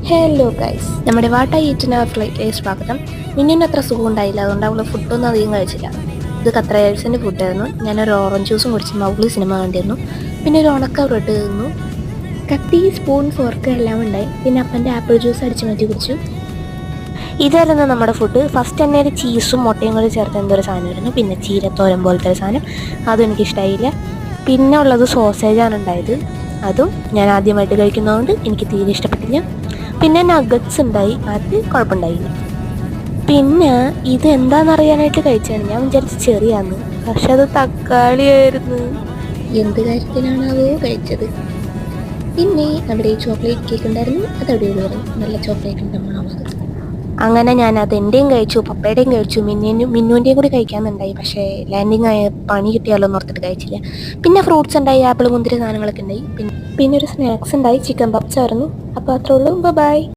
Hello guys, നമ്മുടെ വാട്ട ഈറ്റിന് ഫ്ലൈറ്റിലേക്ക് സ്വാഗതം. മിന്നിന് അത്ര സുഖം ഉണ്ടായില്ല, അതുകൊണ്ട് അവൾ ഫുഡൊന്നും അധികം കഴിച്ചില്ല. ഇത് ഖത്ര എയർവേസിൻ്റെ ഫുഡായിരുന്നു. ഞാനൊരു ഓറഞ്ച് ജ്യൂസും കുടിച്ച് മൗഗ്ലി സിനിമ കണ്ടിരുന്നു. പിന്നെ ഒരു ഉണക്ക ബ്രെഡ് തിന്നു. കത്തി, സ്പൂൺ, ഫോർക്ക് എല്ലാം ഉണ്ടായി. പിന്നെ അപ്പൻ്റെ ആപ്പിൾ ജ്യൂസ് അടിച്ച് മാറ്റി കുടിച്ചു. ഇതായിരുന്നു നമ്മുടെ ഫുഡ്. ഫസ്റ്റ് തന്നെ ഒരു ചീസും മുട്ടയും കൂടി ചേർത്ത് എന്തൊരു സാധനമായിരുന്നു. പിന്നെ ചീരത്തോരൻ പോലത്തെ ഒരു സാധനം, അതും എനിക്കിഷ്ടമായില്ല. പിന്നെ ഉള്ളത് സോസേജാണ് ഉണ്ടായത്. അതും ഞാൻ ആദ്യമായിട്ട് കഴിക്കുന്നതുകൊണ്ട് എനിക്ക് തീരെ ഇഷ്ടപ്പെട്ടില്ല. പിന്നെ നഗറ്റ്സ് ഉണ്ടായി, അത് കുഴപ്പമുണ്ടായില്ല. പിന്നെ ഇത് എന്താണെന്നറിയാനായിട്ട് കഴിച്ചാണ്. ഞാൻ വിചാരിച്ച് ചെറിയാന്ന്, പക്ഷെ അത് തക്കാളിയായിരുന്നു. എന്ത് കാര്യത്തിനാണാവോ കഴിച്ചത്. പിന്നെ അവിടെ ചോക്ലേറ്റ് കേക്ക് ഉണ്ടായിരുന്നു, അത് അവിടെ പറഞ്ഞു നല്ല ചോക്ലേറ്റ് ഉണ്ടാവുന്നത്. അങ്ങനെ ഞാൻ അത് എൻ്റെയും കഴിച്ചു, പപ്പയുടെയും കഴിച്ചു, മിന്നുവിൻ്റെയും കൂടി കഴിക്കാമെന്നുണ്ടായി. പക്ഷേ ലാൻഡിങ് ആയ പണി കിട്ടിയാലോ എന്ന് ഓർത്തിട്ട് കഴിച്ചില്ല. പിന്നെ ഫ്രൂട്ട്സ് ഉണ്ടായി, ആപ്പിൾ, മുന്തിരി സാധനങ്ങളൊക്കെ ഉണ്ടായി. പിന്നെ ഒരു സ്നാക്സ് ഉണ്ടായി, ചിക്കൻ പപ്സ് ആയിരുന്നു. അപ്പോൾ അത്രേ ഉള്ളൂ. ബൈ.